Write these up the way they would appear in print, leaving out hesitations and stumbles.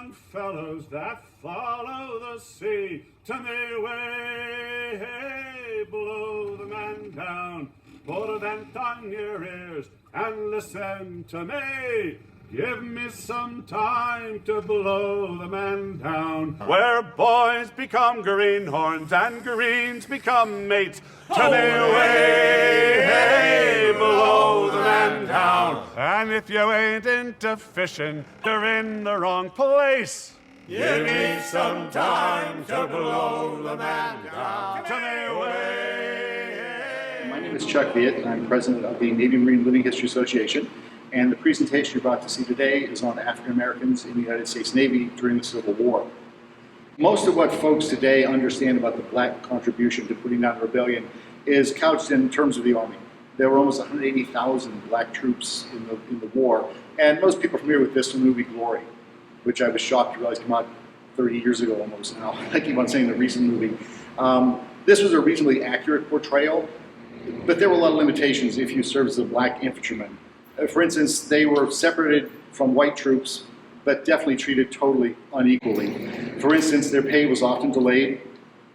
on, fellows that follow the sea, to me way below the man down. Put a vent on your ears and listen to me. Give me some time to blow the man down. Where boys become greenhorns and greens become mates, to me way below the man down. And if you ain't into fishing, you're in the wrong place. Give me some time to blow the man down. To me way. My name is Chuck Viet, and I'm president of the Navy Marine Living History Association. And the presentation you're about to see today is on African Americans in the United States Navy during the Civil War. Most of what folks today understand about the black contribution to putting down the rebellion is couched in terms of the Army. There were almost 180,000 black troops in the war, and most people are familiar with this from the movie Glory, which I was shocked to realize came out 30 years ago almost now. I keep on saying the recent movie. This was a reasonably accurate portrayal, but there were a lot of limitations if you served as a black infantryman. For instance, they were separated from white troops, but definitely treated totally unequally. For instance, their pay was often delayed.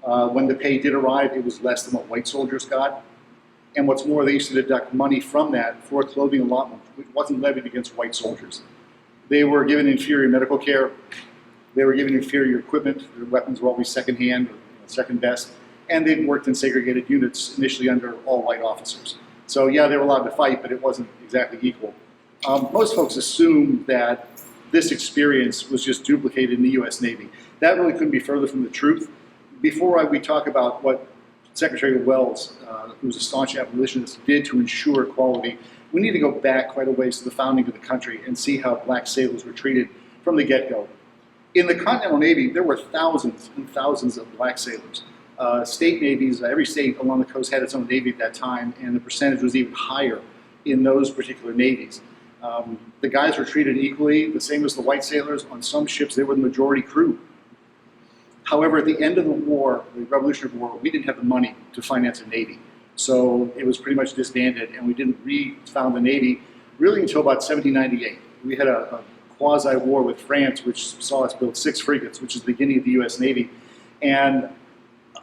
When the pay did arrive, it was less than what white soldiers got. And what's more, they used to deduct money from that for a clothing allotment, which wasn't levied against white soldiers. They were given inferior medical care. They were given inferior equipment. Their weapons were always secondhand or second best. And they'd worked in segregated units initially under all white officers. So yeah, they were allowed to fight, but it wasn't exactly equal. Most folks assume that this experience was just duplicated in the U.S. Navy. That really couldn't be further from the truth. Before we talk about what Secretary Wells, who was a staunch abolitionist, did to ensure equality, we need to go back quite a ways to the founding of the country and see how black sailors were treated from the get-go. In the Continental Navy, there were thousands and thousands of black sailors. State navies, every state along the coast had its own navy at that time, and the percentage was even higher in those particular navies. The guys were treated equally, the same as the white sailors. On some ships, they were the majority crew. However, at the end of the war, the Revolutionary War, we didn't have the money to finance a navy. So it was pretty much disbanded, and we didn't re-found the navy really until about 1798. We had a quasi-war with France, which saw us build 6 frigates, which is the beginning of the U.S. Navy. And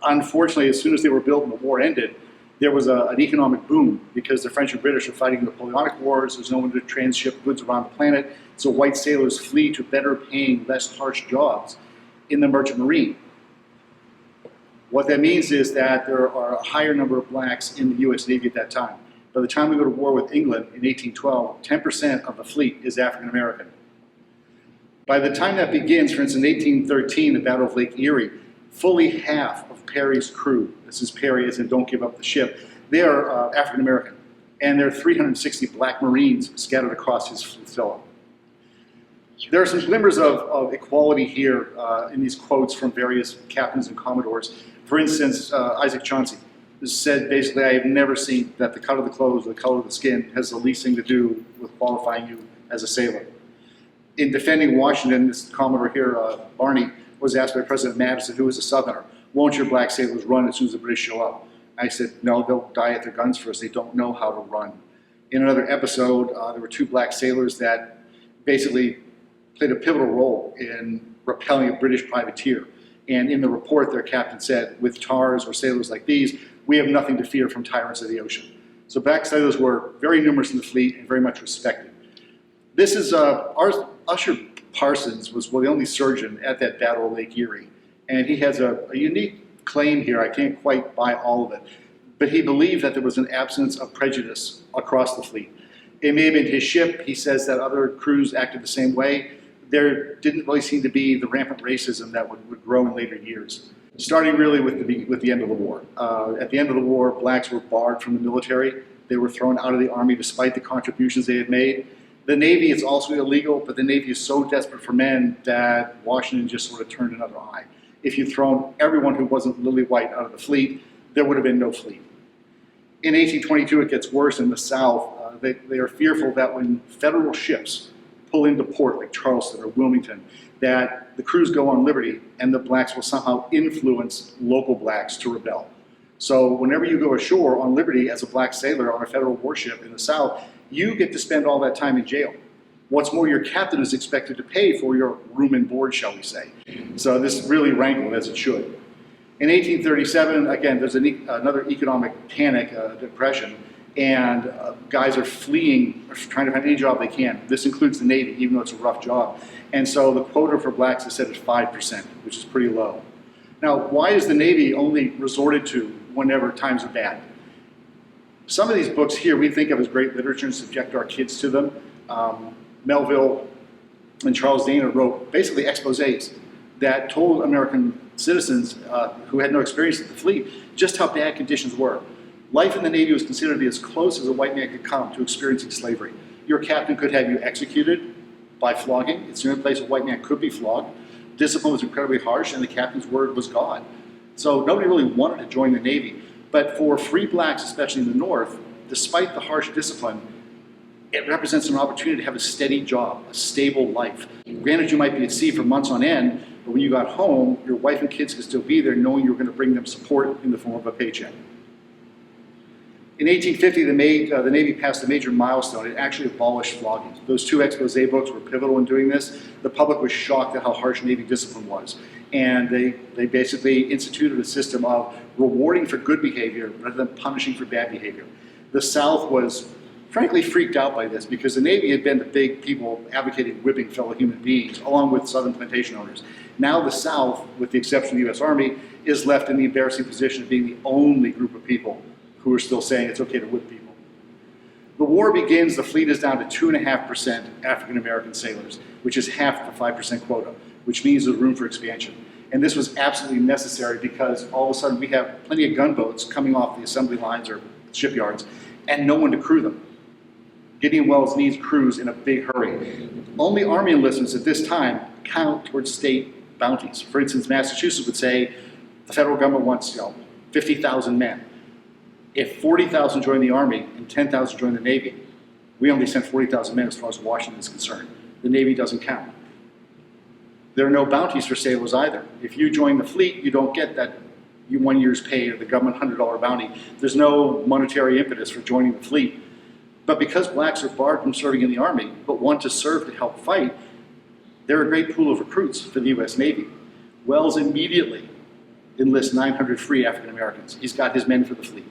unfortunately, as soon as they were built and the war ended, there was an economic boom because the French and British were fighting the Napoleonic Wars. There's no one to transship goods around the planet. So white sailors flee to better paying, less harsh jobs in the merchant marine. What that means is that there are a higher number of blacks in the U.S. Navy at that time. By the time we go to war with England in 1812, 10% of the fleet is African American. By the time that begins, for instance, in 1813, the Battle of Lake Erie, fully half of Perry's crew, this is Perry as in don't give up the ship, they are African American. And there are 360 black Marines scattered across his flotilla. There are some glimmers of equality here in these quotes from various captains and commodores. For instance, Isaac Chauncey said basically, I have never seen that the cut of the clothes or the color of the skin has the least thing to do with qualifying you as a sailor. In defending Washington, this commodore here, Barney, was asked by President Madison, who was a Southerner, won't your black sailors run as soon as the British show up? I said, no, they'll die at their guns first. They don't know how to run. In another episode, there were 2 black sailors that basically played a pivotal role in repelling a British privateer. And in the report, their captain said, with tars or sailors like these, we have nothing to fear from tyrants of the ocean. So black sailors were very numerous in the fleet and very much respected. This is Usher Parsons was the only surgeon at that Battle of Lake Erie. And he has a unique claim here. I can't quite buy all of it. But he believed that there was an absence of prejudice across the fleet. It may have been his ship. He says that other crews acted the same way. There didn't really seem to be the rampant racism that would grow in later years. Starting really with the end of the war. At the end of the war, blacks were barred from the military. They were thrown out of the Army despite the contributions they had made. The Navy is also illegal, but the Navy is so desperate for men that Washington just sort of turned another eye. If you'd thrown everyone who wasn't lily white out of the fleet, there would have been no fleet. In 1822, it gets worse in the South. They are fearful that when federal ships pull into port like Charleston or Wilmington, that the crews go on liberty and the blacks will somehow influence local blacks to rebel. So whenever you go ashore on liberty as a black sailor on a federal warship in the South, you get to spend all that time in jail. What's more, your captain is expected to pay for your room and board, shall we say. So this really rankled, as it should. In 1837, again, there's another economic panic, depression, and guys are fleeing, or trying to find any job they can. This includes the Navy, even though it's a rough job. And so the quota for blacks is set at 5%, which is pretty low. Now, why is the Navy only resorted to whenever times are bad? Some of these books here we think of as great literature and subject our kids to them. Melville and Charles Dana wrote basically exposés that told American citizens who had no experience at the fleet just how bad conditions were. Life in the Navy was considered to be as close as a white man could come to experiencing slavery. Your captain could have you executed by flogging. It's the only place a white man could be flogged. Discipline was incredibly harsh, and the captain's word was God. So nobody really wanted to join the Navy. But for free blacks, especially in the North, despite the harsh discipline, it represents an opportunity to have a steady job, a stable life. Granted, you might be at sea for months on end, but when you got home, your wife and kids could still be there knowing you were going to bring them support in the form of a paycheck. In 1850, the Navy passed a major milestone. It actually abolished flogging. Those two expose books were pivotal in doing this. The public was shocked at how harsh Navy discipline was. And they basically instituted a system of rewarding for good behavior rather than punishing for bad behavior. The South was frankly freaked out by this because the Navy had been the big people advocating whipping fellow human beings, along with Southern plantation owners. Now the South, with the exception of the U.S. Army, is left in the embarrassing position of being the only group of people who are still saying it's okay to whip people. The war begins, the fleet is down to 2.5% African-American sailors, which is half the 5% quota, which means there's room for expansion. And this was absolutely necessary because all of a sudden we have plenty of gunboats coming off the assembly lines or shipyards and no one to crew them. Gideon Wells needs crews in a big hurry. Only Army enlistments at this time count towards state bounties. For instance, Massachusetts would say the federal government wants 50,000 men. If 40,000 join the Army and 10,000 join the Navy, we only sent 40,000 men as far as Washington is concerned. The Navy doesn't count. There are no bounties for sailors either. If you join the fleet, you don't get that 1 year's pay or the government $100 bounty. There's no monetary impetus for joining the fleet. But because blacks are barred from serving in the Army, but want to serve to help fight, they're a great pool of recruits for the U.S. Navy. Wells immediately enlists 900 free African Americans. He's got his men for the fleet.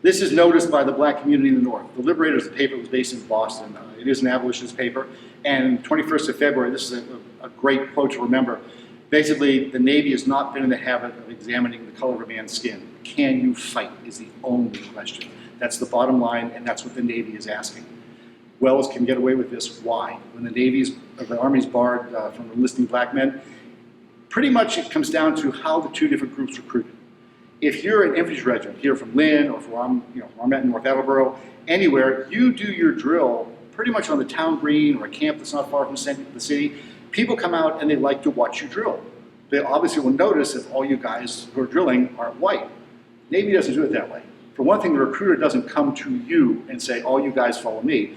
This is noticed by the black community in the North. The Liberators, the paper, was based in Boston. It is an abolitionist paper. And 21st of February, this is a great quote to remember. Basically, the Navy has not been in the habit of examining the color of a man's skin. Can you fight is the only question. That's the bottom line, and that's what the Navy is asking. Wells can get away with this. Why? When the Army's barred from enlisting black men, pretty much it comes down to how the two different groups recruited. If you're an infantry regiment here from Lynn or from Armet in North Attleboro, anywhere, you do your drill pretty much on the town green or a camp that's not far from the city. People come out and they like to watch you drill. They obviously will notice if all you guys who are drilling aren't white. Navy doesn't do it that way. For one thing, the recruiter doesn't come to you and say, all you guys follow me.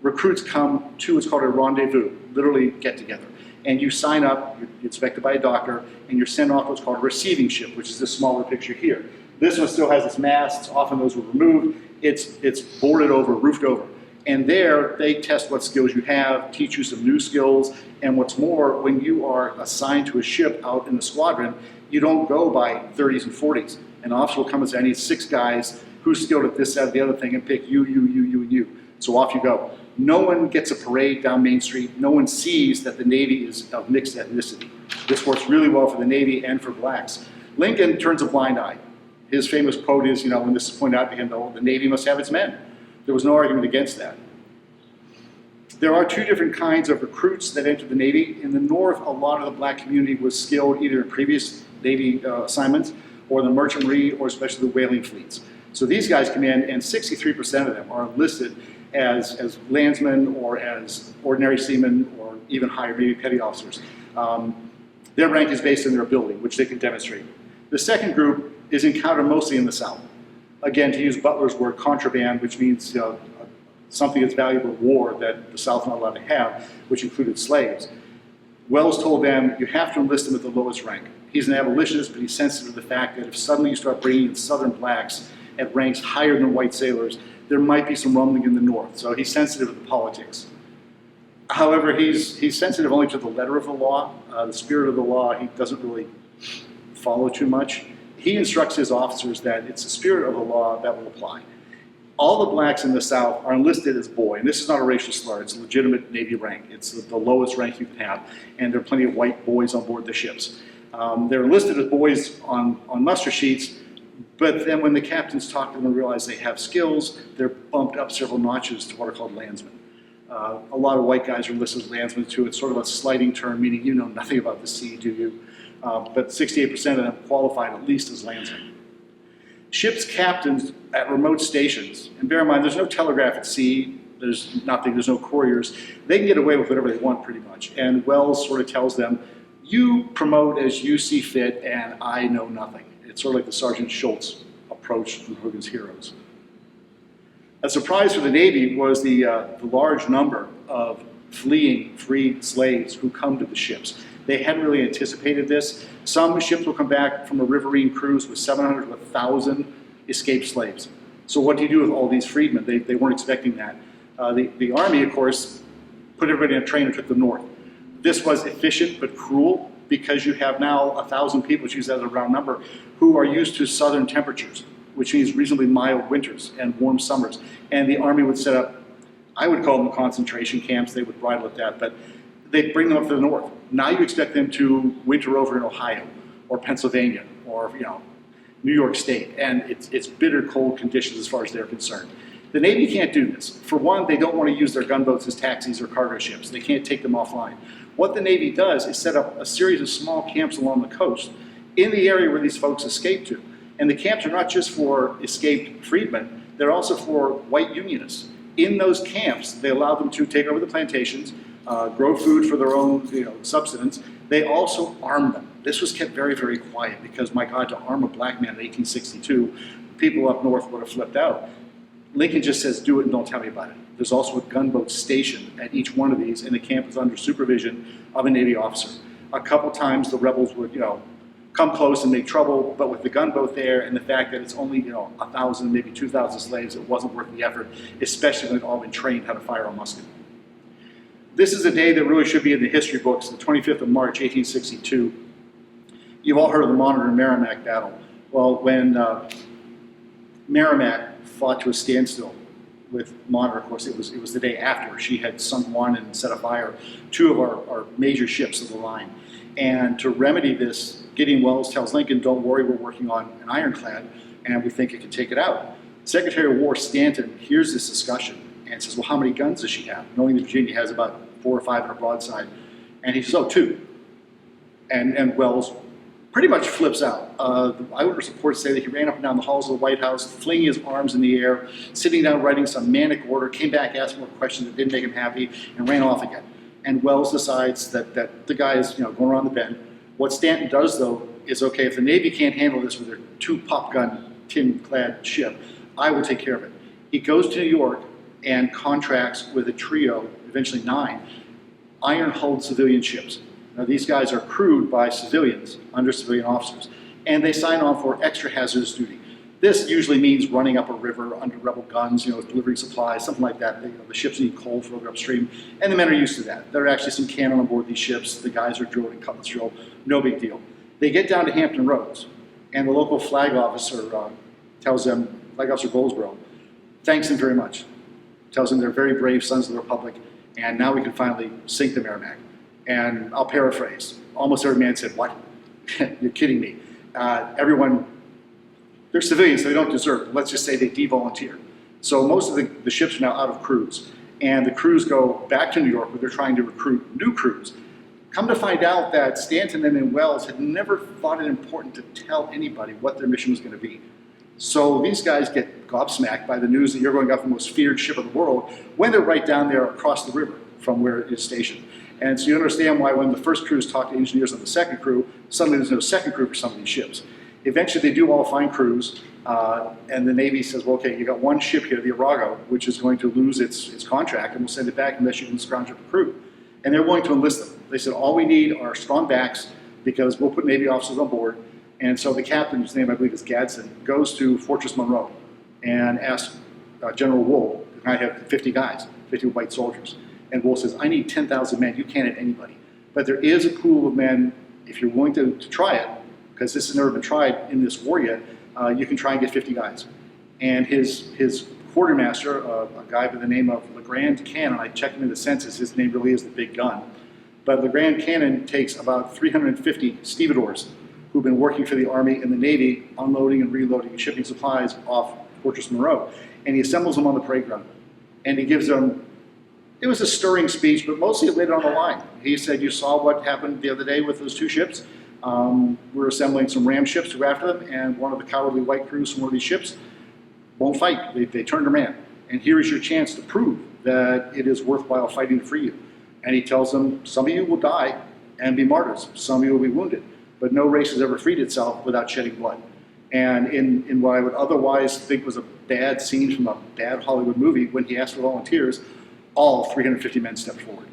Recruits come to what's called a rendezvous, literally get together. And you sign up, you're inspected by a doctor, and you're sent off what's called a receiving ship, which is this smaller picture here. This one still has its masts, often those were removed. It's boarded over, roofed over. And there, they test what skills you have, teach you some new skills, and what's more, when you are assigned to a ship out in the squadron, you don't go by 30s and 40s. An officer will come and say, I need 6 guys who's skilled at this, that, or the other thing, and pick you, and you. So off you go. No one gets a parade down Main Street. No one sees that the Navy is of mixed ethnicity. This works really well for the Navy and for blacks. Lincoln turns a blind eye. His famous quote is, when this is pointed out to him, the Navy must have its men. There was no argument against that. There are 2 different kinds of recruits that enter the Navy. In the North, a lot of the black community was skilled either in previous Navy assignments or the merchant marine or especially the whaling fleets. So these guys come in and 63% of them are enlisted as landsmen or as ordinary seamen or even higher, maybe petty officers. Their rank is based on their ability, which they can demonstrate. The second group is encountered mostly in the South. Again, to use Butler's word, contraband, which means something that's valuable in war that the South not allowed to have, which included slaves. Wells told them, you have to enlist them at the lowest rank. He's an abolitionist, but he's sensitive to the fact that if suddenly you start bringing in Southern blacks at ranks higher than white sailors, there might be some rumbling in the North. So he's sensitive to the politics. However, he's sensitive only to the letter of the law. The spirit of the law, he doesn't really follow too much. He instructs his officers that it's the spirit of the law that will apply. All the blacks in the South are enlisted as boy, and this is not a racial slur, it's a legitimate Navy rank. It's the lowest rank you can have, and there are plenty of white boys on board the ships. They're enlisted as boys on muster sheets, but then when the captains talk to them and realize they have skills, they're bumped up several notches to what are called landsmen. A lot of white guys are enlisted as landsmen too. It's sort of a sliding term, meaning you know nothing about the sea, do you? But 68% of them qualified at least as landsmen. Ships' captains at remote stations, and bear in mind, there's no telegraph at sea, there's nothing, there's no couriers. They can get away with whatever they want pretty much. And Wells sort of tells them, you promote as you see fit, and I know nothing. It's sort of like the Sergeant Schultz approach from Hogan's Heroes. A surprise for the Navy was the large number of fleeing freed slaves who come to the ships. They hadn't really anticipated this. Some ships will come back from a riverine cruise with 700 to 1,000 escaped slaves. So what do you do with all these freedmen? They weren't expecting that. The Army, of course, put everybody in a train and took them north. This was efficient but cruel because you have now 1,000 people, let's use that as a round number, who are used to southern temperatures, which means reasonably mild winters and warm summers. And the Army would set up, I would call them concentration camps, they would bridle at that, but they'd bring them up to the north. Now you expect them to winter over in Ohio or Pennsylvania or New York State, and it's bitter cold conditions as far as they're concerned. The Navy can't do this. For one, they don't want to use their gunboats as taxis or cargo ships. They can't take them offline. What the Navy does is set up a series of small camps along the coast in the area where these folks escaped to. And the camps are not just for escaped freedmen, they're also for white unionists. In those camps, they allow them to take over the plantations, grow food for their own subsistence. They also arm them. This was kept very, very quiet because, my God, to arm a black man in 1862, people up north would have flipped out. Lincoln just says, do it and don't tell me about it. There's also a gunboat stationed at each one of these, and the camp is under supervision of a Navy officer. A couple times the rebels would, come close and make trouble, but with the gunboat there and the fact that it's only, 1,000, maybe 2,000 slaves, it wasn't worth the effort, especially when they'd all been trained how to fire a musket. This is a day that really should be in the history books, the 25th of March, 1862. You've all heard of the Monitor and Merrimack battle. Well, when Merrimack fought to a standstill with Monitor, of course, it was the day after. She had sunk one and set afire two of our major ships of the line. And to remedy this, Gideon Welles tells Lincoln, don't worry, we're working on an ironclad, and we think it can take it out. Secretary of War Stanton hears this discussion and says, well, how many guns does she have? Knowing that Virginia has about 4 or 5 on her broadside. And he says, oh, 2. And Welles pretty much flips out. Eyewitness reports say that he ran up and down the halls of the White House, flinging his arms in the air, sitting down writing some manic order, came back, asked more questions that didn't make him happy, and ran off again. And Welles decides that the guy is going around the bend. What Stanton does, though, is, okay, if the Navy can't handle this with their 2 pop-gun, tin-clad ship, I will take care of it. He goes to New York and contracts with a trio, eventually 9, iron-hulled civilian ships. Now, these guys are crewed by civilians, under civilian officers, and they sign on for extra hazardous duty. This usually means running up a river under rebel guns, delivering supplies, something like that. The ships need coal further upstream, and the men are used to that. There are actually some cannon on board these ships. The guys are drilled and cutlass drilled, no big deal. They get down to Hampton Roads, and the local flag officer tells them, Flag Officer Goldsborough, thanks them very much. Tells them they're very brave sons of the Republic, and now we can finally sink the Merrimack. And I'll paraphrase. Almost every man said, what? You're kidding me. Everyone, they're civilians, so they don't desert. Let's just say they de-volunteer. So most of the ships are now out of crews. And the crews go back to New York where they're trying to recruit new crews. Come to find out that Stanton and Welles had never thought it important to tell anybody what their mission was going to be. So these guys get gobsmacked by the news that you're going off the most feared ship of the world when they're right down there across the river from where it is stationed. And so you understand why when the first crews talk to engineers on the second crew, suddenly there's no second crew for some of these ships. Eventually they do all find crews, and the Navy says, well, okay, you got one ship here, the Arago, which is going to lose its contract, and we'll send it back unless you can scrounge up a crew. And they're willing to enlist them. They said, all we need are strong backs because we'll put Navy officers on board. And so the captain, whose name I believe is Gadsden, goes to Fortress Monroe and asks General Wool, can I have 50 guys, 50 white soldiers? And Wolf says, I need 10,000 men. You can't have anybody. But there is a pool of men, if you're willing to try it, because this has never been tried in this war yet, you can try and get 50 guys. And his quartermaster, a guy by the name of LeGrand Cannon, I checked him in the census, his name really is the big gun. But LeGrand Cannon takes about 350 stevedores who've been working for the Army and the Navy, unloading and reloading and shipping supplies off Fortress Monroe. And he assembles them on the parade ground. And he gives them, it was a stirring speech, but mostly it laid it on the line. He said, you saw what happened the other day with those 2 ships. We're assembling some ram ships to go after them, and one of the cowardly white crews from one of these ships won't fight. They turned their man. And here is your chance to prove that it is worthwhile fighting to free you. And he tells them, some of you will die and be martyrs. Some of you will be wounded. But no race has ever freed itself without shedding blood. And in what I would otherwise think was a bad scene from a bad Hollywood movie, when he asked for volunteers, all 350 men stepped forward,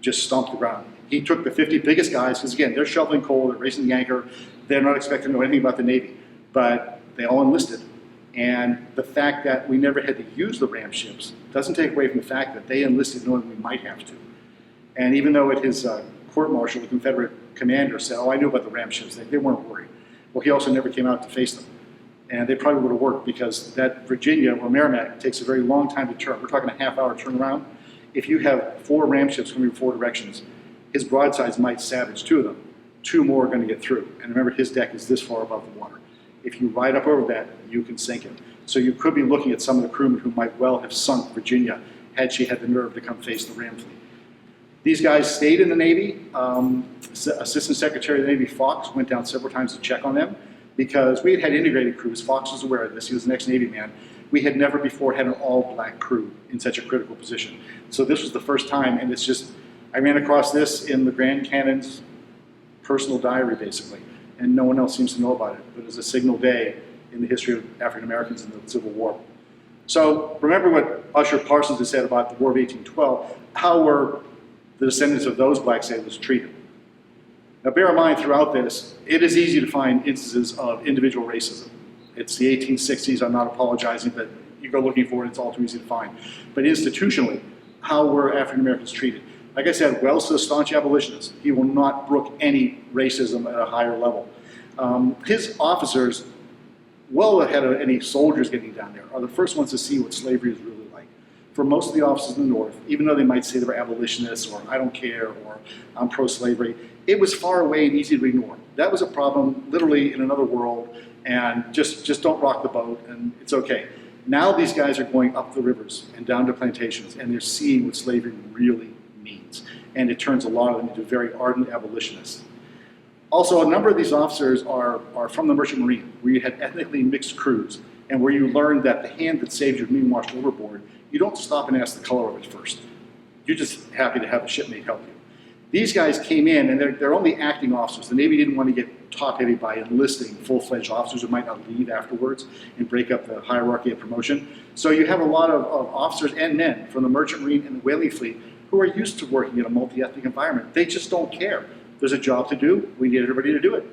just stomped the ground. He took the 50 biggest guys, because again, they're shoveling coal, they're raising the anchor, they're not expected to know anything about the Navy, but they all enlisted. And the fact that we never had to use the ram ships doesn't take away from the fact that they enlisted knowing we might have to. And even though at his court-martial, the Confederate commander said, oh, I knew about the ram ships, they weren't worried. Well, he also never came out to face them. And they probably would have worked, because that Virginia or Merrimack takes a very long time to turn. We're talking a half-hour turnaround. If you have 4 ram ships coming in 4 directions, his broadsides might savage 2 of them. 2 more are going to get through. And remember, his deck is this far above the water. If you ride up over that, you can sink it. So you could be looking at some of the crewmen who might well have sunk Virginia had she had the nerve to come face the ram fleet. These guys stayed in the Navy. Assistant Secretary of the Navy Fox went down several times to check on them, because we had had integrated crews. Fox was aware of this. He was an ex-Navy man. We had never before had an all-black crew in such a critical position. So this was the first time, and it's just, I ran across this in LeGrand Cannon's personal diary, basically, and no one else seems to know about it. But it was a signal day in the history of African Americans in the Civil War. So remember what Usher Parsons had said about the War of 1812. How were the descendants of those black sailors treated? Now bear in mind, throughout this, it is easy to find instances of individual racism. It's the 1860s, I'm not apologizing, but you go looking for it, it's all too easy to find. But institutionally, how were African Americans treated? Like I said, Wells is a staunch abolitionist. He will not brook any racism at a higher level. His officers, well ahead of any soldiers getting down there, are the first ones to see what slavery is really like. For most of the officers in the North, even though they might say they were abolitionists, or I don't care, or I'm pro-slavery, it was far away and easy to ignore. That was a problem literally in another world, and just don't rock the boat, and it's okay. Now these guys are going up the rivers and down to plantations, and they're seeing what slavery really means. And it turns a lot of them into very ardent abolitionists. Also, a number of these officers are from the Merchant Marine, where you had ethnically mixed crews, and where you learned that the hand that saved you from being washed overboard, you don't stop and ask the color of it first. You're just happy to have a shipmate help you. These guys came in, and they're only acting officers. The Navy didn't want to get top-heavy by enlisting full-fledged officers who might not leave afterwards and break up the hierarchy of promotion. So you have a lot of officers and men from the Merchant Marine and the whaling fleet who are used to working in a multi-ethnic environment. They just don't care. There's a job to do. We need everybody to do it.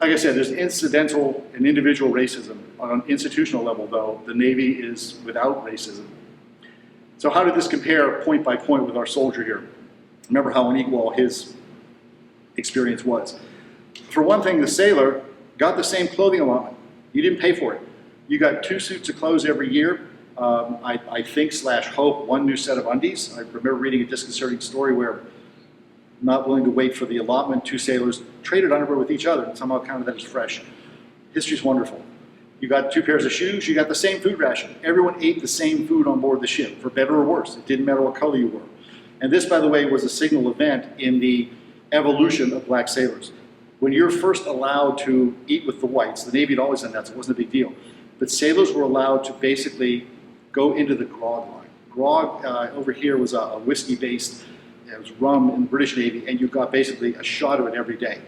Like I said, there's incidental and individual racism. On an institutional level, though, the Navy is without racism. So how did this compare point by point with our soldier here? Remember how unequal his experience was. For one thing, the sailor got the same clothing allotment. You didn't pay for it. You got 2 suits of clothes every year. I think / hope 1 new set of undies. I remember reading a disconcerting story where, not willing to wait for the allotment, 2 sailors traded underwear with each other and somehow counted that as fresh. History's wonderful. You got 2 pairs of shoes, you got the same food ration. Everyone ate the same food on board the ship, for better or worse. It didn't matter what color you were. And this, by the way, was a signal event in the evolution of black sailors. When you're first allowed to eat with the whites, the Navy had always done that, so it wasn't a big deal. But sailors were allowed to basically go into the grog line. Grog over here was a whiskey-based, it was rum in the British Navy, and you got basically a shot of it every day.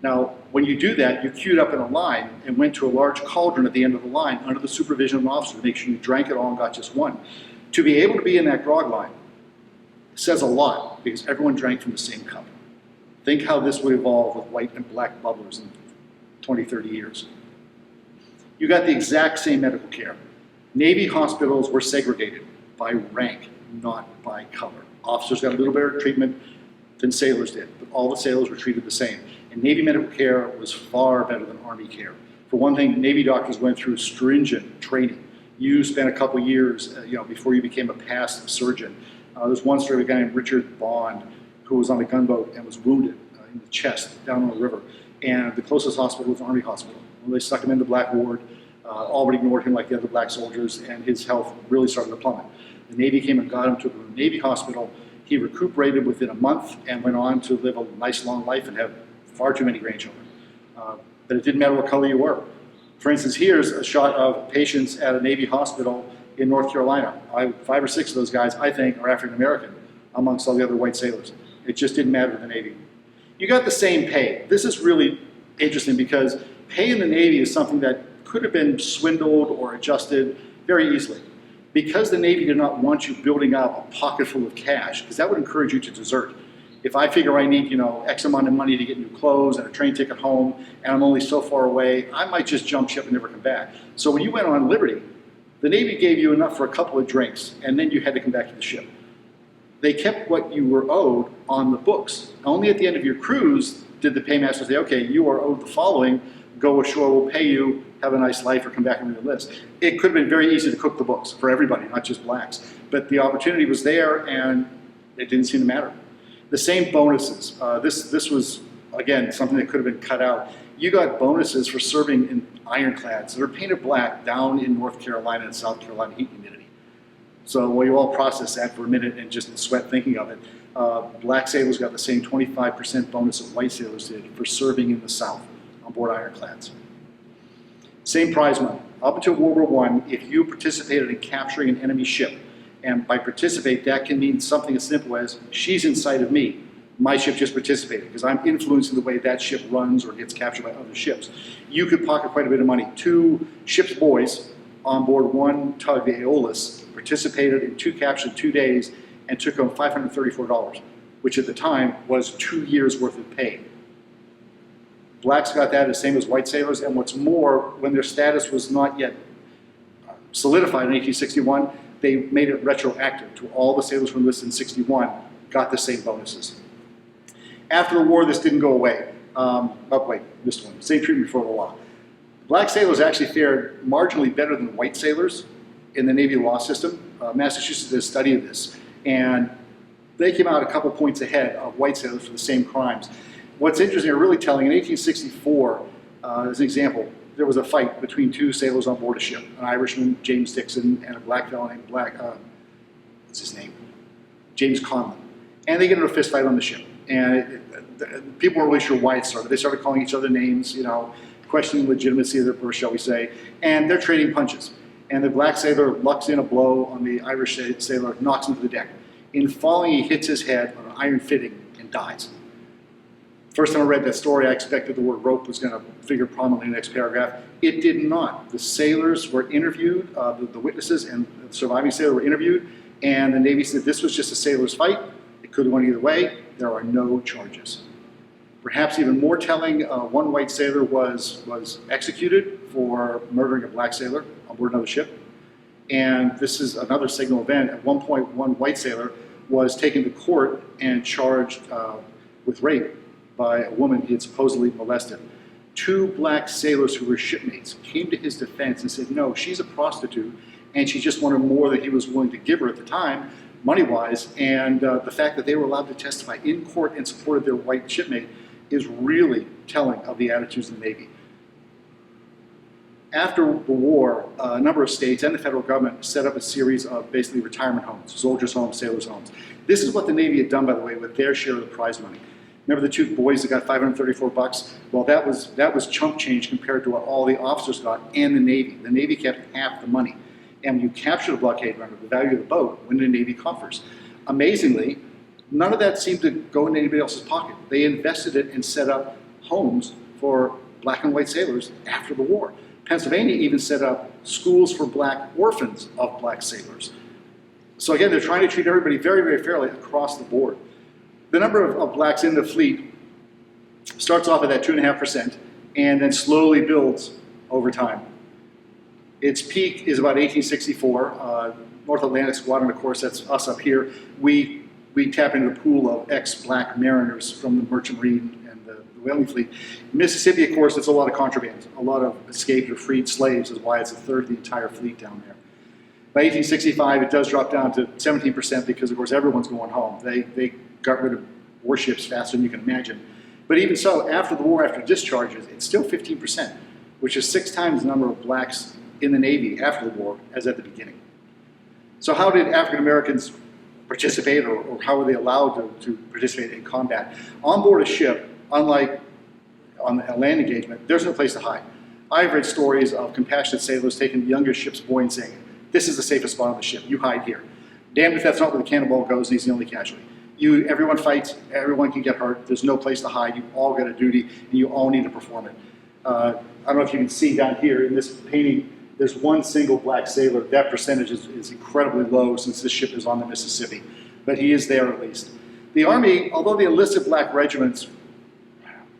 Now, when you do that, you queued up in a line and went to a large cauldron at the end of the line under the supervision of an officer to make sure you drank it all and got just one. To be able to be in that grog line says a lot, because everyone drank from the same cup. Think how this would evolve with white and black bubblers in 20, 30 years. You got the exact same medical care. Navy hospitals were segregated by rank. not by color. Officers got a little better treatment than sailors did, but all the sailors were treated the same. And Navy medical care was far better than Army care. For one thing, Navy doctors went through stringent training. You spent a couple years, before you became a passed surgeon. There's one story of a guy named Richard Bond who was on a gunboat and was wounded in the chest down on the river. And the closest hospital was an Army hospital. Well, they stuck him in the black ward. All but ignored him like the other black soldiers, and his health really started to plummet. The Navy came and got him, took him to the Navy hospital. He recuperated within a month and went on to live a nice long life and have far too many grandchildren. But it didn't matter what color you were. For instance, here's a shot of patients at a Navy hospital in North Carolina. 5 or 6 of those guys, I think, are African American amongst all the other white sailors. It just didn't matter to the Navy. You got the same pay. This is really interesting because pay in the Navy is something that could have been swindled or adjusted very easily. Because the Navy did not want you building up a pocket full of cash, because that would encourage you to desert. If I figure I need, X amount of money to get new clothes and a train ticket home, and I'm only so far away, I might just jump ship and never come back. So when you went on Liberty, the Navy gave you enough for a couple of drinks, and then you had to come back to the ship. They kept what you were owed on the books. Only at the end of your cruise did the paymaster say, okay, you are owed the following, go ashore, we'll pay you, have a nice life, or come back and re-enlist. It could have been very easy to cook the books for everybody, not just blacks. But the opportunity was there, and it didn't seem to matter. The same bonuses. This was, again, something that could have been cut out. You got bonuses for serving in ironclads that are painted black down in North Carolina and South Carolina heat and humidity. So while you all process that for a minute and just sweat thinking of it, black sailors got the same 25% bonus that white sailors did for serving in the South on board ironclads. Same prize money. Up until World War I, if you participated in capturing an enemy ship, and by participate, that can mean something as simple as, she's in sight of me. My ship just participated, because I'm influencing the way that ship runs or gets captured by other ships. You could pocket quite a bit of money. 2 ship's boys on board one tug, the Aeolus, participated in 2 captures in 2 days and took home $534, which at the time was 2 years worth of pay. Blacks got that the same as white sailors, and what's more, when their status was not yet solidified in 1861, they made it retroactive to all the sailors who enlisted in 61 got the same bonuses. After the war, this didn't go away. Missed one. Same treatment before the law. Black sailors actually fared marginally better than white sailors in the Navy law system. Massachusetts did a study of this, and they came out a couple points ahead of white sailors for the same crimes. What's interesting or really telling, in 1864, as an example, there was a fight between 2 sailors on board a ship, an Irishman, James Dixon, and a black fellow named James Conlon. And they get into a fist fight on the ship. And people weren't really sure why it started. They started calling each other names, questioning the legitimacy of their birth, shall we say, and they're trading punches. And the black sailor lucks in a blow on the Irish sailor, knocks him to the deck. In falling, he hits his head on an iron fitting and dies. First time I read that story, I expected the word rope was going to figure prominently in the next paragraph. It did not. The sailors were interviewed, the witnesses and the surviving sailor were interviewed, and the Navy said this was just a sailor's fight. It could have gone either way. There are no charges. Perhaps even more telling, one white sailor was executed for murdering a black sailor on board another ship. And this is another signal event. At one point, one white sailor was taken to court and charged with rape by a woman he had supposedly molested. 2 black sailors who were shipmates came to his defense and said, no, she's a prostitute, and she just wanted more than he was willing to give her at the time, money-wise, and the fact that they were allowed to testify in court in support of their white shipmate is really telling of the attitudes of the Navy. After the war, a number of states and the federal government set up a series of basically retirement homes, soldiers' homes, sailors' homes. This is what the Navy had done, by the way, with their share of the prize money. Remember the 2 boys that got $534? Well, that was chump change compared to what all the officers got and the Navy. The Navy kept half the money. And when you capture the blockade runner, the value of the boat went into Navy coffers. Amazingly, none of that seemed to go into anybody else's pocket. They invested it and set up homes for black and white sailors after the war. Pennsylvania even set up schools for black orphans of black sailors. So again, they're trying to treat everybody very, very fairly across the board. The number of blacks in the fleet starts off at that 2.5% and then slowly builds over time. Its peak is about 1864. North Atlantic Squadron, of course, that's us up here. We tap into the pool of ex-black mariners from the Merchant Marine and the whaling fleet. Mississippi, of course, it's a lot of contraband. A lot of escaped or freed slaves is why it's a third of the entire fleet down there. By 1865, it does drop down to 17% because, of course, everyone's going home. They got rid of warships faster than you can imagine. But even so, after the war, after discharges, it's still 15%, which is 6 times the number of blacks in the Navy after the war as at the beginning. So how did African Americans participate, or how were they allowed to participate in combat? On board a ship, unlike on a land engagement, there's no place to hide. I've read stories of compassionate sailors taking the youngest ship's boy and saying, "This is the safest spot on the ship, you hide here." Damned if that's not where the cannonball goes and he's the only casualty. Everyone fights, everyone can get hurt, there's no place to hide, you all got a duty, and you all need to perform it. I don't know if you can see down here in this painting, there's one single black sailor. That percentage is incredibly low since this ship is on the Mississippi, but he is there at least. The Army, although the enlisted black regiments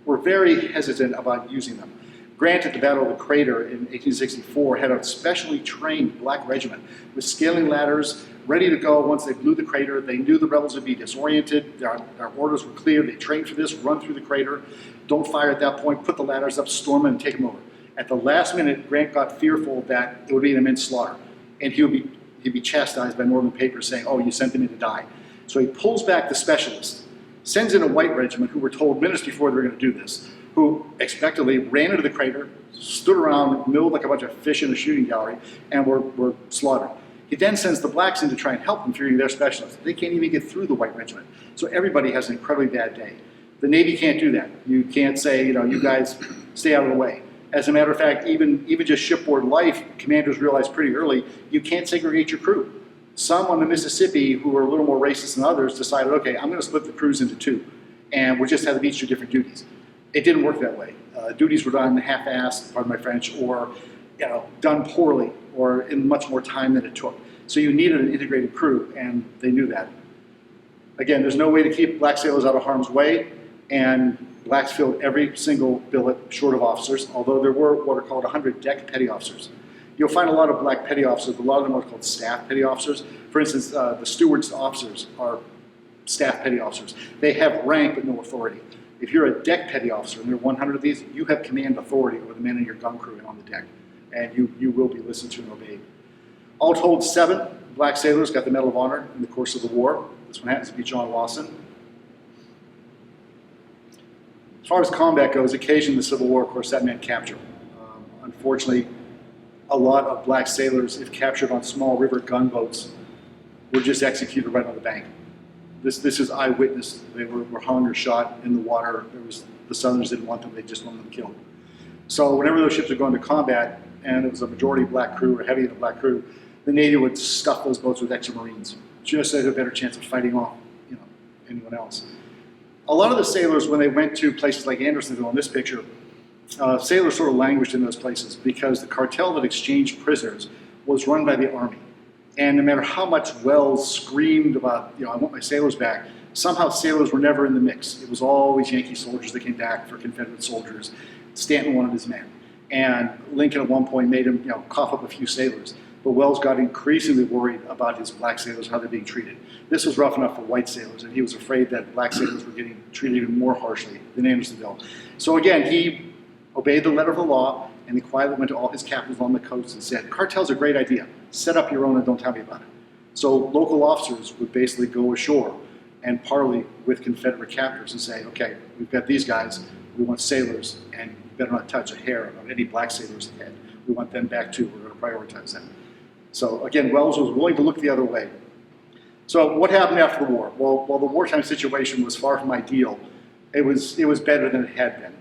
were very hesitant about using them. Grant at the Battle of the Crater in 1864 had a specially trained black regiment with scaling ladders ready to go once they blew the crater. They knew the rebels would be disoriented. Their orders were clear. They trained for this, run through the crater, don't fire at that point, put the ladders up, storm them, and take them over. At the last minute, Grant got fearful that it would be an immense slaughter, and he'd be chastised by Northern papers saying, "Oh, you sent them in to die." So he pulls back the specialists, sends in a white regiment who were told minutes before they were going to do this, who expectedly ran into the crater, stood around, milled like a bunch of fish in a shooting gallery, and were slaughtered. He then sends the blacks in to try and help them, fearing they're specialists. They can't even get through the white regiment. So everybody has an incredibly bad day. The Navy can't do that. You can't say, you guys stay out of the way. As a matter of fact, even just shipboard life, commanders realized pretty early, you can't segregate your crew. Some on the Mississippi who were a little more racist than others decided, okay, I'm going to split the crews into 2, and we'll just have them each do different duties. It didn't work that way. Duties were done half-assed, pardon my French, or done poorly, or in much more time than it took. So you needed an integrated crew, and they knew that. Again, there's no way to keep black sailors out of harm's way, and blacks filled every single billet short of officers, although there were what are called 100 deck petty officers. You'll find a lot of black petty officers, but a lot of them are called staff petty officers. For instance, the steward's officers are staff petty officers. They have rank but no authority. If you're a deck petty officer, and there are 100 of these, you have command authority over the men in your gun crew and on the deck, and you will be listened to and obeyed. All told, 7 black sailors got the Medal of Honor in the course of the war. This one happens to be John Lawson. As far as combat goes, occasionally in the Civil War, of course, that meant capture. Unfortunately, a lot of black sailors, if captured on small river gunboats, were just executed right on the bank. This is eyewitness. They were hung or shot in the water. The Southerners didn't want them, they just wanted them killed. So whenever those ships were going to combat, and it was a majority black crew or heavy of the black crew, the Navy would stuff those boats with extra Marines, just so they had a better chance of fighting off anyone else. A lot of the sailors, when they went to places like Andersonville in this picture, sailors sort of languished in those places because the cartel that exchanged prisoners was run by the Army. And no matter how much Wells screamed about, I want my sailors back, somehow sailors were never in the mix. It was always Yankee soldiers that came back for Confederate soldiers. Stanton wanted his men. And Lincoln at one point made him, cough up a few sailors. But Wells got increasingly worried about his black sailors, how they're being treated. This was rough enough for white sailors, and he was afraid that black sailors were getting treated even more harshly than Andersonville. So again, he obeyed the letter of the law, and he quietly went to all his captains along the coast and said, cartel's a great idea. Set up your own and don't tell me about it. So local officers would basically go ashore and parley with Confederate captors and say, okay, we've got these guys, we want sailors, and you better not touch a hair of any black sailor's head. We want them back too, we're going to prioritize them. So again, Wells was willing to look the other way. So what happened after the war? Well, while the wartime situation was far from ideal, it was better than it had been.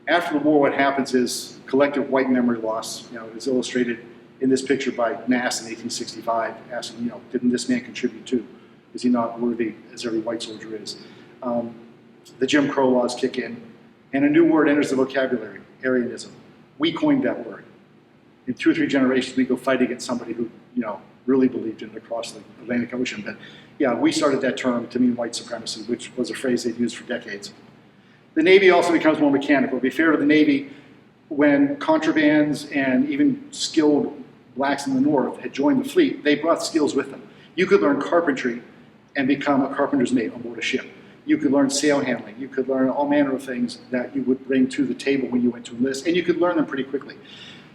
After the war, what happens is collective white memory loss. It was illustrated in this picture by Nass in 1865, asking, didn't this man contribute too? Is he not worthy as every white soldier is? The Jim Crow laws kick in, and a new word enters the vocabulary, Aryanism. We coined that word. In 2 or 3 generations, we go fight against somebody who, really believed in it across the Atlantic Ocean. But yeah, we started that term to mean white supremacy, which was a phrase they'd used for decades. The Navy also becomes more mechanical. To be fair to the Navy, when contrabands and even skilled blacks in the North had joined the fleet, they brought skills with them. You could learn carpentry and become a carpenter's mate on board a ship. You could learn sail handling. You could learn all manner of things that you would bring to the table when you went to enlist, and you could learn them pretty quickly.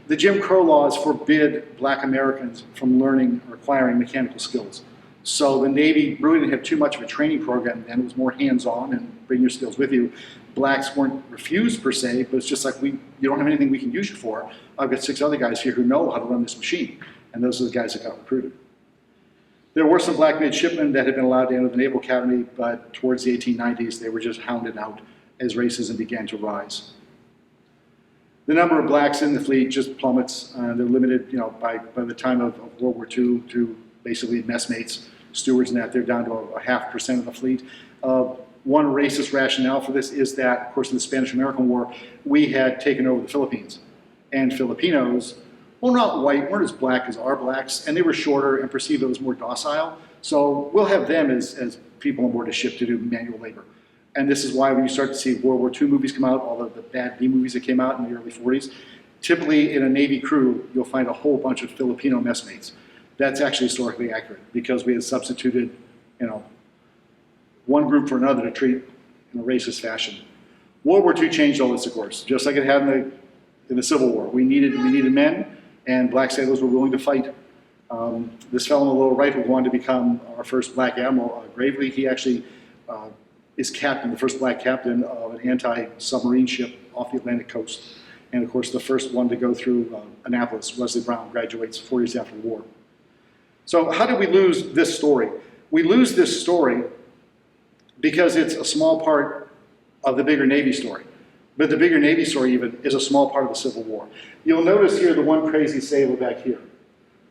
The Jim Crow laws forbid black Americans from learning or acquiring mechanical skills. So the Navy really didn't have too much of a training program then. It was more hands-on and bring your skills with you. Blacks weren't refused per se, but it's just like, you don't have anything we can use you for. I've got 6 other guys here who know how to run this machine. And those are the guys that got recruited. There were some black midshipmen that had been allowed to enter the Naval Academy, but towards the 1890s, they were just hounded out as racism began to rise. The number of blacks in the fleet just plummets. They're limited, by the time of World War II to basically messmates, stewards, and that. They're down to a 0.5% of the fleet. One racist rationale for this is that, of course, in the Spanish-American War, we had taken over the Philippines. And Filipinos, well, not white, weren't as black as our blacks, and they were shorter and perceived as more docile. So we'll have them as people on board a ship to do manual labor. And this is why when you start to see World War II movies come out, all of the bad B movies that came out in the early 40s, typically in a Navy crew, you'll find a whole bunch of Filipino messmates. That's actually historically accurate because we had substituted, one group for another to treat in a racist fashion. World War II changed all this, of course, just like it had in the Civil War. We needed men, and black sailors were willing to fight. This fellow on the lower right who wanted to become our first black admiral, Gravely, he actually is the first black captain of an anti-submarine ship off the Atlantic coast. And of course, the first one to go through Annapolis, Wesley Brown, graduates 4 years after the war. So how did we lose this story? We lose this story because it's a small part of the bigger Navy story. But the bigger Navy story even is a small part of the Civil War. You'll notice here the one crazy sailor back here.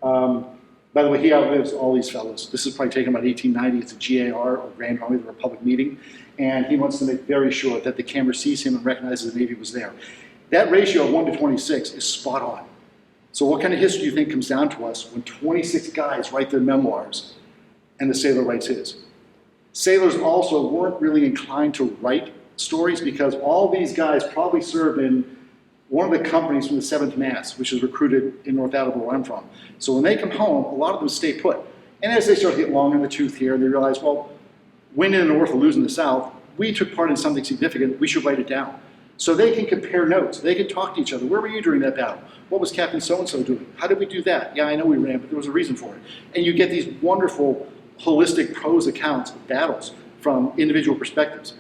By the way, he outlives all these fellows. This is probably taken about 1890. It's a GAR, or Grand Army, the Republic meeting. And he wants to make very sure that the camera sees him and recognizes the Navy was there. That ratio of 1 to 26 is spot on. So what kind of history do you think comes down to us when 26 guys write their memoirs and the sailor writes his? Sailors also weren't really inclined to write stories because all these guys probably served in one of the companies from the 7th Mass, which is recruited in North Attleboro, where I'm from. So when they come home, a lot of them stay put. And as they start to get long in the tooth here, they realize, well, winning in the North or losing in the South, we took part in something significant, we should write it down. So they can compare notes, they can talk to each other. Where were you during that battle? What was Captain so-and-so doing? How did we do that? Yeah, I know we ran, but there was a reason for it. And you get these wonderful, holistic prose accounts of battles from individual perspectives.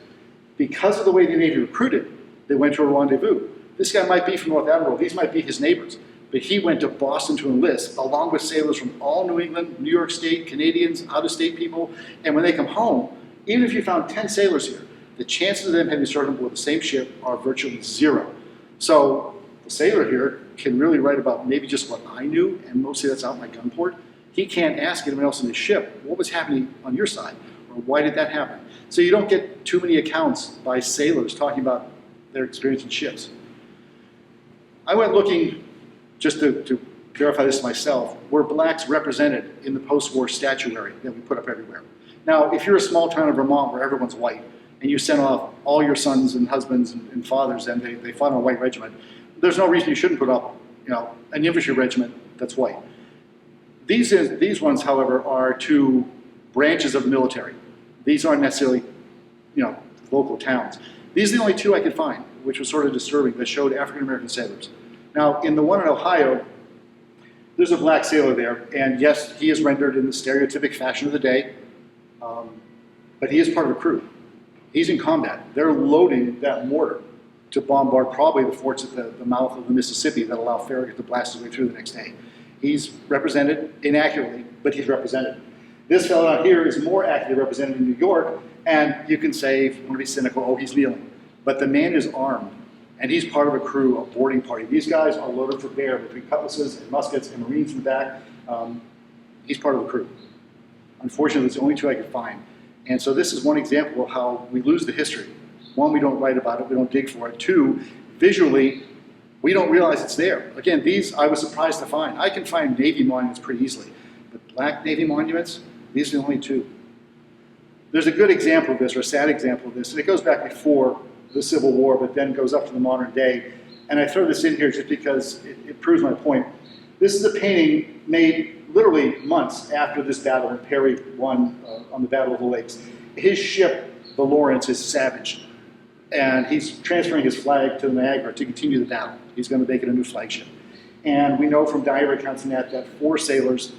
Because of the way the Navy recruited, they went to a rendezvous. This guy might be from North Attleboro, these might be his neighbors, but he went to Boston to enlist, along with sailors from all New England, New York State, Canadians, out-of-state people, and when they come home, even if you found 10 sailors here, the chances of them having served on board the same ship are virtually 0. So the sailor here can really write about maybe just what I knew, and mostly that's out in my gun port. He can't ask anyone else in his ship, what was happening on your side, or why did that happen? So you don't get too many accounts by sailors talking about their experience in ships. I went looking, just to verify this myself, were blacks represented in the post-war statuary that we put up everywhere. Now, if you're a small town in Vermont where everyone's white, and you send off all your sons and husbands and fathers, and they fought in a white regiment, there's no reason you shouldn't put up, an infantry regiment that's white. These ones, however, are 2 branches of the military. These aren't necessarily, local towns. These are the only 2 I could find, which was sort of disturbing, that showed African-American sailors. Now, in the one in Ohio, there's a black sailor there, and yes, he is rendered in the stereotypic fashion of the day, but he is part of a crew. He's in combat. They're loading that mortar to bombard probably the forts at the mouth of the Mississippi that allow Farragut to blast his way through the next day. He's represented inaccurately, but he's represented. This fellow out here is more accurately represented in New York, and you can say, if you want to be cynical, oh, he's kneeling. But the man is armed, and he's part of a crew, a boarding party. These guys are loaded for bear between cutlasses and muskets and Marines in the back. He's part of the crew. Unfortunately, it's the only 2 I could find. And so this is one example of how we lose the history. 1, we don't write about it, we don't dig for it. 2, visually, we don't realize it's there. Again, these I was surprised to find. I can find Navy monuments pretty easily, but black Navy monuments, these are the only 2. There's a good example of this, or a sad example of this, and it goes back before the Civil War, but then goes up to the modern day. And I throw this in here just because it proves my point. This is a painting made literally months after this battle when Perry won on the Battle of the Lakes. His ship, the Lawrence, is savaged, and he's transferring his flag to the Niagara to continue the battle. He's going to make it a new flagship. And we know from diary accounts in that 4 sailors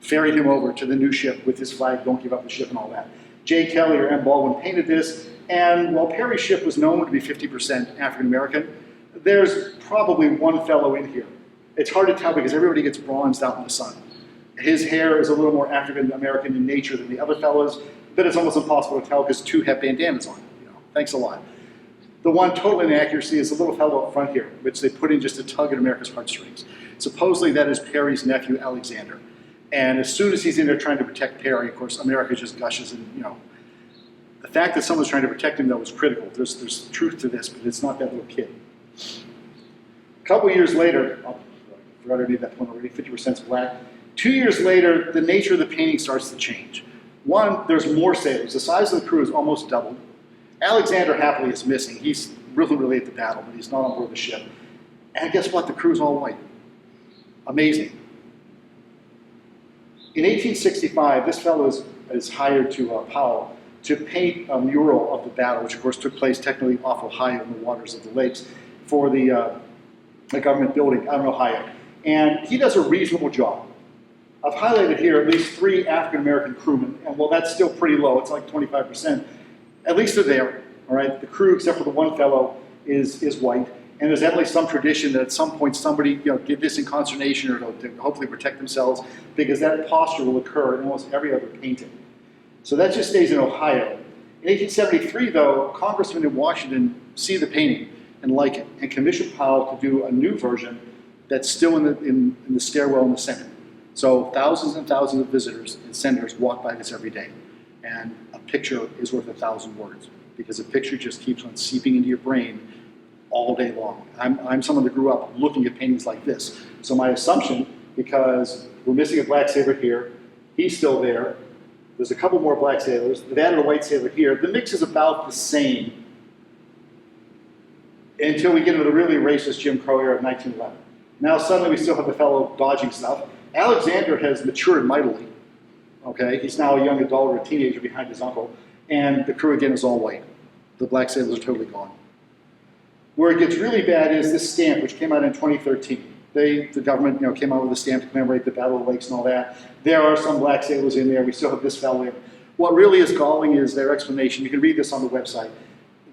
ferried him over to the new ship with his flag, don't give up the ship and all that. J. Kelly or M. Baldwin painted this, and while Perry's ship was known to be 50% African American, there's probably one fellow in here. It's hard to tell because everybody gets bronzed out in the sun. His hair is a little more African American in nature than the other fellows, but it's almost impossible to tell because 2 have bandanas on. Thanks a lot. The one total inaccuracy is the little fellow up front here, which they put in just to tug at America's heartstrings. Supposedly that is Perry's nephew, Alexander. And as soon as he's in there trying to protect Perry, of course, America just gushes and, The fact that someone's trying to protect him, though, is critical. There's truth to this, but it's not that little kid. A couple years later, I forgot I made that point already, 50% is black. 2 years later, the nature of the painting starts to change. One, there's more sailors. The size of the crew is almost doubled. Alexander happily is missing. He's really at the battle, but he's not on board the ship. And guess what? The crew's all white. Amazing. In 1865, this fellow is hired to Powell to paint a mural of the battle, which of course took place technically off Ohio in the waters of the lakes, for the government building out in Ohio. And he does a reasonable job. I've highlighted here at least 3 African-American crewmen, and while that's still pretty low, it's like 25%, at least they're there, all right? The crew, except for the one fellow, is white. And there's definitely some tradition that at some point somebody did this in consternation or to hopefully protect themselves, because that posture will occur in almost every other painting. So that just stays in Ohio. In 1873, though, congressmen in Washington see the painting and like it, and commission Powell to do a new version that's still in the stairwell in the Senate. So thousands and thousands of visitors and senators walk by this every day. And a picture is worth 1,000 words, because a picture just keeps on seeping into your brain all day long. I'm someone that grew up looking at paintings like this. So my assumption, because we're missing a black sailor here, he's still there, there's a couple more black sailors, they've added a white sailor here, the mix is about the same until we get into the really racist Jim Crow era of 1911. Now suddenly we still have the fellow dodging stuff. Alexander has matured mightily. Okay, he's now a young adult or a teenager behind his uncle, and the crew again is all white. The black sailors are totally gone. Where it gets really bad is this stamp, which came out in 2013. The government came out with a stamp to commemorate the Battle of the Lakes and all that. There are some black sailors in there. We still have this fellow in. What really is galling is their explanation. You can read this on the website.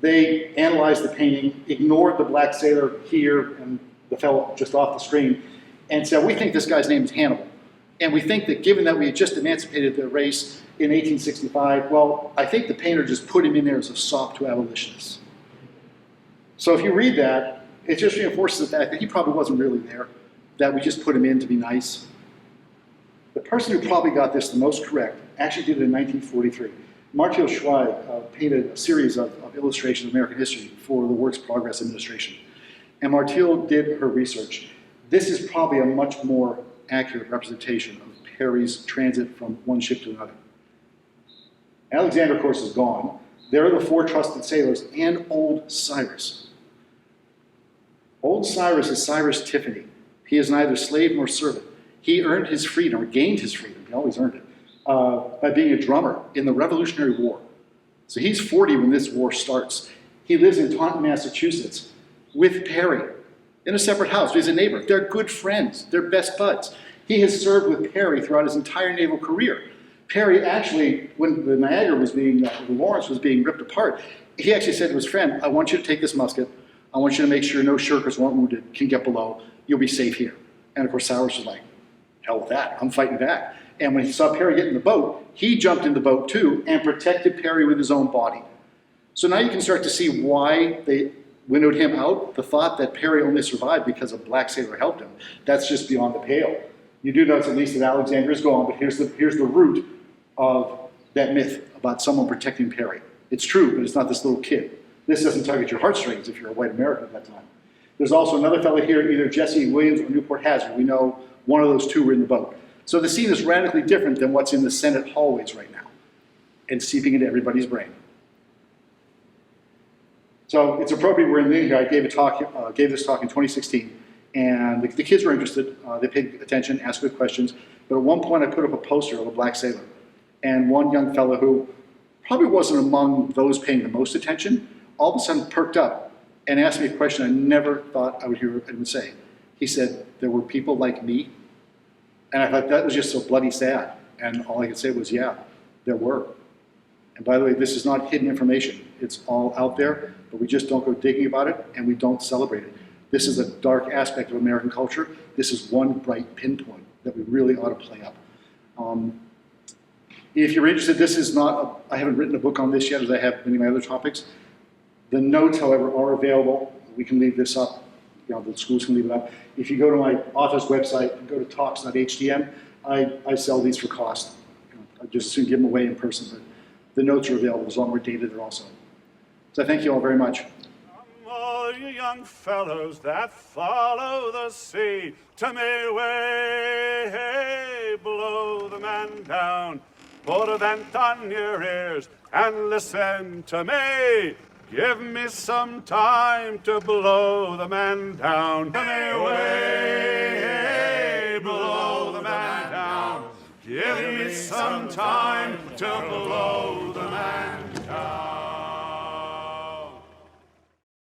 They analyzed the painting, ignored the black sailor here and the fellow just off the screen, and said, we think this guy's name is Hannibal. And we think that given that we had just emancipated the race in 1865, well, I think the painter just put him in there as a sop to abolitionists. So if you read that, it just reinforces the fact that he probably wasn't really there, that we just put him in to be nice. The person who probably got this the most correct actually did it in 1943. Martial Schweig painted a series of illustrations of American history for the Works Progress Administration. And Martial did her research. This is probably a much more accurate representation of Perry's transit from one ship to another. Alexander, of course, is gone. There are the 4 trusted sailors and Old Cyrus. Old Cyrus is Cyrus Tiffany. He is neither slave nor servant. He earned his freedom, or gained his freedom, he always earned it, by being a drummer in the Revolutionary War. So he's 40 when this war starts. He lives in Taunton, Massachusetts with Perry in a separate house. He's a neighbor. They're good friends. They're best buds. He has served with Perry throughout his entire naval career. Perry actually, when the Niagara was being, the Lawrence was being ripped apart, he actually said to his friend, I want you to take this musket. I want you to make sure no shirkers weren't wounded, can get below. You'll be safe here. And of course, Cyrus was like, hell with that. I'm fighting back. And when he saw Perry get in the boat, he jumped in the boat too and protected Perry with his own body. So now you can start to see why they windowed him out. The thought that Perry only survived because a black sailor helped him, that's just beyond the pale. You do notice at least that Alexander is gone, but here's the root of that myth about someone protecting Perry. It's true, but it's not this little kid. This doesn't tug at your heartstrings if you're a white American at that time. There's also another fellow here, either Jesse Williams or Newport Hazard. We know one of those 2 were in the boat. So the scene is radically different than what's in the Senate hallways right now and seeping into everybody's brain. So it's appropriate we're in here. I gave this talk in 2016, And the kids were interested. They paid attention, asked good questions. But at one point, I put up a poster of a black sailor. And one young fellow who probably wasn't among those paying the most attention, all of a sudden perked up and asked me a question I never thought I would hear him say. He said, "There were people like me?" And I thought that was just so bloody sad. And all I could say was, yeah, there were. And by the way, this is not hidden information. It's all out there, but we just don't go digging about it, and we don't celebrate it. This is a dark aspect of American culture. This is one bright pinpoint that we really ought to play up. If you're interested, this is not, I haven't written a book on this yet, as I have many of my other topics. The notes, however, are available. We can leave this up. The schools can leave it up. If you go to my author's website and go to talks.hdm, I sell these for cost. I just soon give them away in person, but the notes are available. There's a lot more data there also. So thank you all very much. All you young fellows that follow the sea, to me way below the man down. Put a vent on your ears and listen to me. Give me some time to blow the man down. To me way below the man down. Give me some time to blow